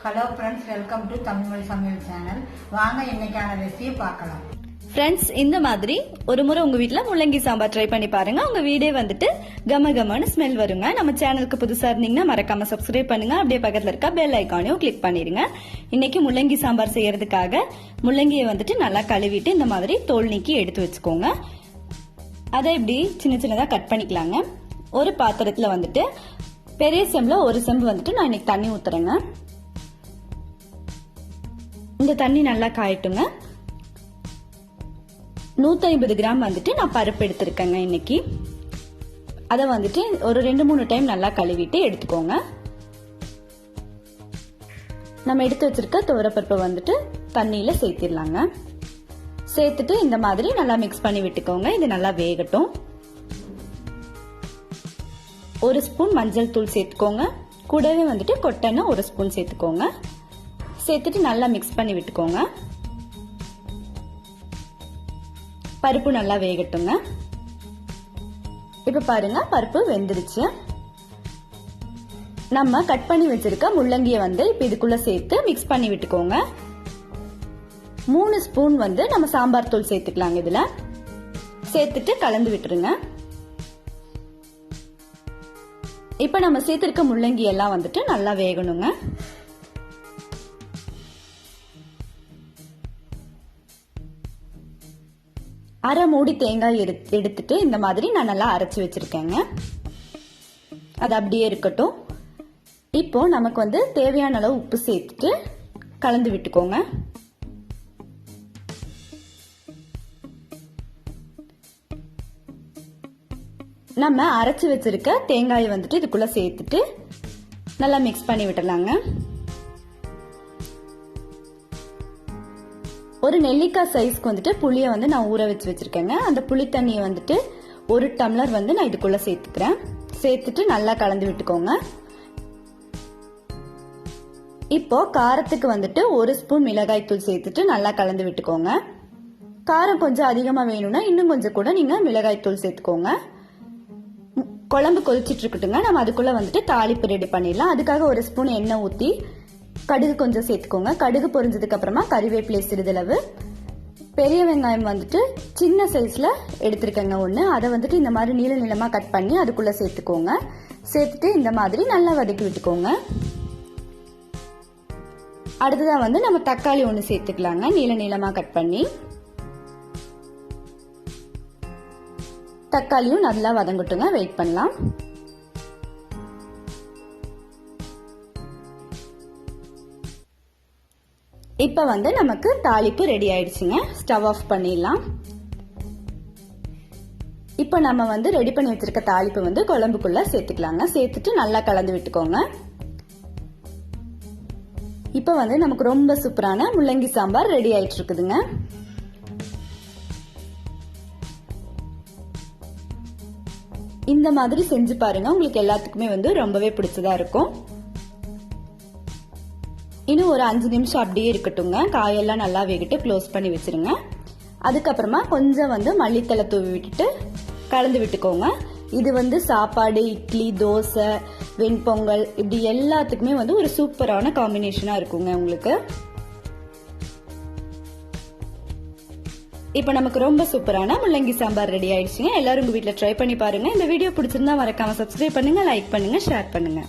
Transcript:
Hello friends, welcome to தமிழ்மொழி சமையல் channel. வாங்க இன்னைக்கான ரெசிபியை பார்க்கலாம். ஃப்ரெண்ட்ஸ், இந்த மாதிரி ஒரு முறை உங்க வீட்ல முள்ளங்கி சாம்பார் ட்ரை பண்ணி பாருங்க. உங்க வீடே வந்துட்டு கம கமன்னு ஸ்மெல் வருங்க. நம்ம சேனலுக்கு புதுசா இருந்தீங்கன்னா மறக்காம சப்ஸ்கிரைப் பண்ணுங்க. அப்படியே பக்கத்துல இருக்க பெல் ஐக்கானையும் கிளிக் பண்ணிருங்க. இன்னைக்கு முள்ளங்கி சாம்பார் செய்யறதுக்காக முள்ளங்கியை வந்துட்டு நல்லா கழுவிட்டு இந்த மாதிரி தோல் நீக்கி எடுத்து வச்சுக்கோங்க. அதை இப்படி சின்ன சின்னதா கட் பண்ணிக்கலாங்க. ஒரு பாத்திரத்துல வந்துட்டு பெரிய செம்புல ஒரு செம்பு வந்துட்டு நான் இன்னைக்கு தண்ணி ஊத்துறேங்க. இந்த தண்ணி நல்லா காயட்டுங்க. 150 கிராம் வந்துட்டு நான் பருப்பு எடுத்திருக்கேங்க இன்னைக்கு. அதை வந்துட்டு ஒரு 2-3 டைம் நல்லா கழுவிட்டு எடுத்துக்கோங்க. நம்ம எடுத்து வச்சிருக்க துவரப்பருப்பை வந்துட்டு தண்ணியில சேர்த்திடலாங்க. சேர்த்துட்டு இந்த மாதிரி நல்லா மிக்ஸ் பண்ணி விட்டுக்கோங்க. இது நல்லா வேகட்டும். 1 ஸ்பூன் மஞ்சள் தூள் சேர்த்துக்கோங்க. கூடவே வந்துட்டு கொட்டெண்ணெய் 1 ஸ்பூன் சேர்த்துக்கோங்க. சேர்த்துட்டு நல்லா மிக்ஸ் பண்ணி விட்டுக்கோங்க. பருப்பு நல்லா வேகட்டுங்க. இப்ப பாருங்க, பருப்பு வெந்துருச்சு. நம்ம கட் பண்ணி வச்சிருக்க முள்ளங்கிய வந்து இப்ப இதுக்குள்ள சேர்த்து மிக்ஸ் பண்ணி விட்டுக்கோங்க. 3 ஸ்பூன் வந்து நம்ம சாம்பார் தூள் சேர்த்துக்கலாங்க. இதுல சேர்த்துட்டு கலந்து விட்டுருங்க. இப்ப நம்ம சேர்த்திருக்க முள்ளங்கி எல்லாம் வந்துட்டு நல்லா வேகணுங்க. அரை மூடி தேங்காய் எடுத்துட்டு இந்த மாதிரி நான் நல்லா அரைச்சு வச்சிருக்கேங்க. அது அப்படியே இருக்கட்டும். இப்போ நமக்கு வந்து தேவையான அளவு உப்பு சேர்த்துட்டு கலந்து விட்டுக்கோங்க. நம்ம அரைச்சு வச்சிருக்க தேங்காயை வந்துட்டு இதுக்குள்ள சேர்த்துட்டு நல்லா மிக்ஸ் பண்ணி விட்டுலாங்க. ஒரு நெல்லிக்காய் சைஸ்க்கு வந்துட்டு புளிய வந்து நான் ஊற வச்சு வச்சிருக்கேங்க. அந்த புளி தண்ணியை வந்துட்டு 1 டம்ளர் வந்து நான் இதுக்குள்ள சேர்த்துக்கிறேன். சேர்த்துட்டு நல்லா கலந்து விட்டுக்கோங்க. இப்போ காரத்துக்கு வந்துட்டு 1 ஸ்பூன் மிளகாய் தூள் சேர்த்துட்டு நல்லா கலந்து விட்டுக்கோங்க. காரம் கொஞ்சம் அதிகமா வேணும்னா இன்னும் கொஞ்சம் கூட நீங்க மிளகாய் தூள் சேர்த்துக்கோங்க. குழம்பு கொதிச்சிட்டு இருக்கட்டுங்க. நம்ம அதுக்குள்ள வந்துட்டு தாளிப்பு ரெடி பண்ணிடலாம். அதுக்காக 1 ஸ்பூன் எண்ணெய் ஊத்தி கடுகு கொஞ்சம் சேர்த்துக்கோங்க. கடுகு பொரிஞ்சதுக்கு அப்புறமா கறிவேப்பிலை சிறிதளவு, பெரிய வெங்காயம் வந்துட்டு சின்ன சைஸ்ல எடுத்திருக்கேங்க 1. அதை வந்துட்டு இந்த மாதிரி நீள நீளமா கட் பண்ணி அதுக்குள்ள சேர்த்துக்கோங்க. சேர்த்துட்டு இந்த மாதிரி நல்லா வதக்கி விட்டுக்கோங்க. அடுத்ததா வந்து நம்ம தக்காளி 1 சேர்த்துக்கலாங்க, நீள நீளமா கட் பண்ணி. தக்காளியும் நல்லா வதங்கட்டுங்க. வெயிட் பண்ணலாம். இப்ப வந்து நமக்கு தாளிப்பு ரெடி ஆயிடுச்சுங்க. ஸ்டவ் ஆஃப் பண்ணிடலாம். இப்ப நம்ம வந்து ரெடி பண்ணி வச்சிருக்க தாளிப்பு வந்து குழம்புக்குள்ள சேர்த்துக்கலாங்க. சேர்த்துட்டு நல்லா கலந்து விட்டுக்கோங்க. இப்ப வந்து நமக்கு ரொம்ப சூப்பரான முள்ளங்கி சாம்பார் ரெடி ஆயிட்டு இருக்குதுங்க. இந்த மாதிரி செஞ்சு பாருங்க. உங்களுக்கு எல்லாத்துக்குமே வந்து ரொம்பவே பிடிச்சதா இருக்கும். இன்னும் ஒரு 5 நிமிஷம் அப்படியே இருக்கட்டுங்க. காயெல்லாம் நல்லா வேகிட்டு க்ளோஸ் பண்ணி வச்சிருங்க. அதுக்கப்புறமா கொஞ்சம் வந்து மல்லித்தலை தூவி விட்டுட்டு கலந்து விட்டுக்கோங்க. இது வந்து சாப்பாடு, இட்லி, தோசை, வெண்பொங்கல் இப்படி எல்லாத்துக்குமே வந்து ஒரு சூப்பரான காம்பினேஷனா இருக்குங்க உங்களுக்கு. இப்ப நமக்கு ரொம்ப சூப்பரான முள்ளங்கி சாம்பார் ரெடி ஆயிடுச்சுங்க. எல்லாரும் உங்க வீட்ல ட்ரை பண்ணி பாருங்க. இந்த வீடியோ பிடிச்சிருந்தா மறக்காம சப்ஸ்கிரைப் பண்ணுங்க, லைக் பண்ணுங்க, ஷேர் பண்ணுங்க.